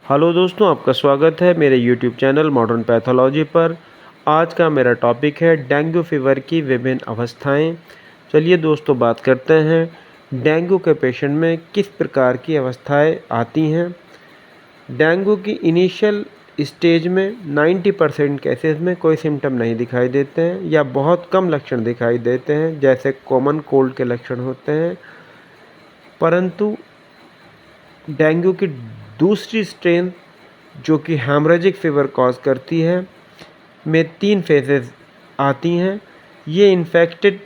Hello दोस्तों, आपका स्वागत है मेरे यूट्यूब चैनल मॉडर्न पैथोलॉजी पर। आज का मेरा टॉपिक है डेंगू फीवर की विभिन्न अवस्थाएं। चलिए दोस्तों, बात करते हैं डेंगू के पेशेंट में किस प्रकार की अवस्थाएं आती हैं। डेंगू की इनिशियल स्टेज में 90% केसेस में कोई सिम्टम नहीं दिखाई देते हैं या बहुत कम लक्षण दिखाई देते हैं, जैसे कॉमन कोल्ड के लक्षण होते हैं। परंतु डेंगू की दूसरी स्ट्रेन जो कि हेमरेजिक फीवर कॉज करती है में 3 फेजेस आती हैं। ये इन्फेक्टेड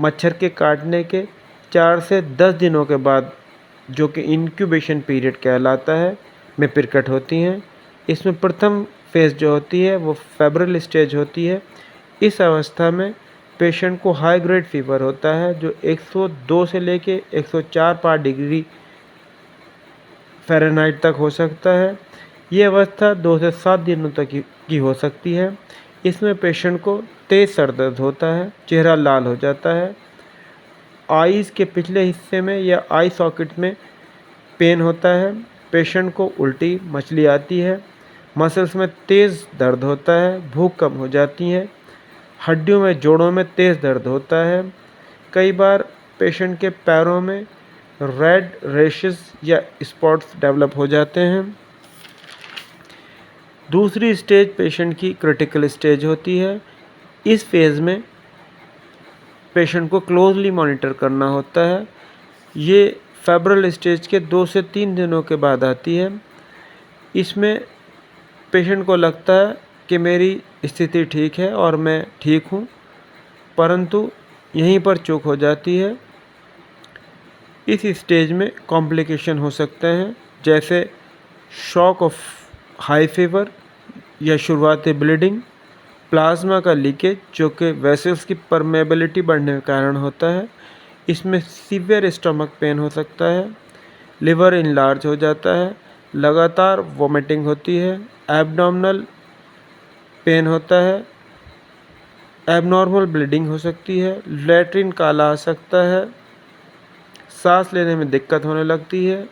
मच्छर के काटने के 4 से 10 दिनों के बाद, जो कि इंक्यूबेशन पीरियड कहलाता है, में प्रकट होती हैं। इसमें प्रथम फेज़ जो होती है वो फेब्रिल स्टेज होती है। इस अवस्था में पेशेंट को हाई ग्रेड फीवर होता है जो 102 से लेके 104 डिग्री फ़ारेनहाइट तक हो सकता है। ये अवस्था 2 से 7 दिनों तक की हो सकती है। इसमें पेशेंट को तेज़ सर दर्द होता है, चेहरा लाल हो जाता है, आईज़ के पिछले हिस्से में या आई सॉकेट में पेन होता है, पेशेंट को उल्टी मचली आती है, मसल्स में तेज़ दर्द होता है, भूख कम हो जाती है, हड्डियों में जोड़ों में तेज़ दर्द होता है। कई बार पेशेंट के पैरों में रेड रेशेस या स्पॉट्स डेवलप हो जाते हैं। दूसरी स्टेज पेशेंट की क्रिटिकल स्टेज होती है। इस फेज़ में पेशेंट को क्लोजली मॉनिटर करना होता है। ये फेब्रिल स्टेज के 2 से 3 दिनों के बाद आती है। इसमें पेशेंट को लगता है कि मेरी स्थिति ठीक है और मैं ठीक हूँ, परंतु यहीं पर चूक हो जाती है। इस स्टेज में कॉम्प्लिकेशन हो सकते हैं, जैसे शॉक ऑफ हाई फीवर या शुरुआती ब्लीडिंग, प्लाज्मा का लीकेज जो कि वेसल्स की परमेबिलिटी बढ़ने के कारण होता है। इसमें सीवियर स्टमक पेन हो सकता है, लिवर इनलार्ज हो जाता है, लगातार वोमिटिंग होती है, एब्डोमिनल पेन होता है, एबनॉर्मल ब्लीडिंग हो सकती है, लैट्रिन काला आ सकता है, सांस लेने में दिक्कत होने लगती है,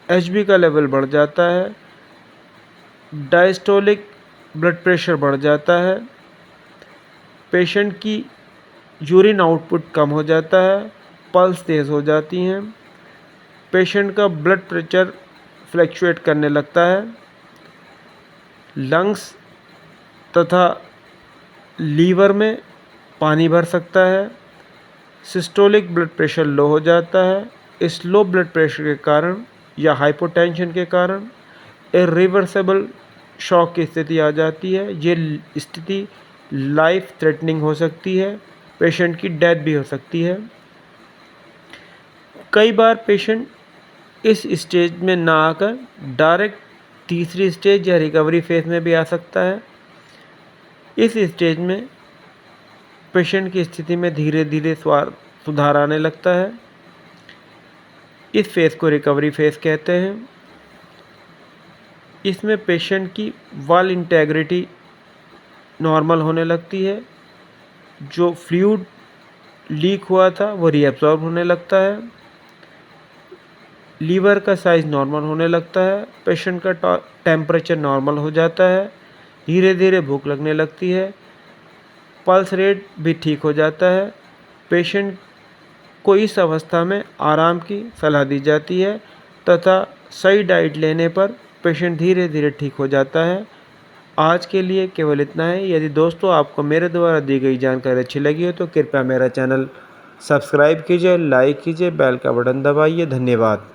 एचबी का लेवल बढ़ जाता है, डायस्टोलिक ब्लड प्रेशर बढ़ जाता है, पेशेंट की यूरिन आउटपुट कम हो जाता है, पल्स तेज़ हो जाती हैं, पेशेंट का ब्लड प्रेशर फ्लैक्चुएट करने लगता है, लंग्स तथा लीवर में पानी भर सकता है, सिस्टोलिक ब्लड प्रेशर लो हो जाता है। इस लो ब्लड प्रेशर के कारण या हाइपोटेंशन के कारण इरिवर्सिबल शॉक की स्थिति आ जाती है। ये स्थिति लाइफ थ्रेटनिंग हो सकती है, पेशेंट की डेथ भी हो सकती है। कई बार पेशेंट इस स्टेज में ना आकर डायरेक्ट तीसरी स्टेज या रिकवरी फेज में भी आ सकता है। इस स्टेज में पेशेंट की स्थिति में धीरे धीरे सुधार आने लगता है। इस फेज़ को रिकवरी फेज़ कहते हैं। इसमें पेशेंट की वॉल इंटेग्रिटी नॉर्मल होने लगती है, जो फ्लूइड लीक हुआ था वो रीअब्सॉर्ब होने लगता है, लीवर का साइज़ नॉर्मल होने लगता है, पेशेंट का टेम्परेचर नॉर्मल हो जाता है, धीरे धीरे भूख लगने लगती है, पल्स रेट भी ठीक हो जाता है। पेशेंट को इस अवस्था में आराम की सलाह दी जाती है तथा सही डाइट लेने पर पेशेंट धीरे धीरे ठीक हो जाता है। आज के लिए केवल इतना है। यदि दोस्तों आपको मेरे द्वारा दी गई जानकारी अच्छी लगी हो तो कृपया मेरा चैनल सब्सक्राइब कीजिए, लाइक कीजिए, बेल का बटन दबाइए। धन्यवाद।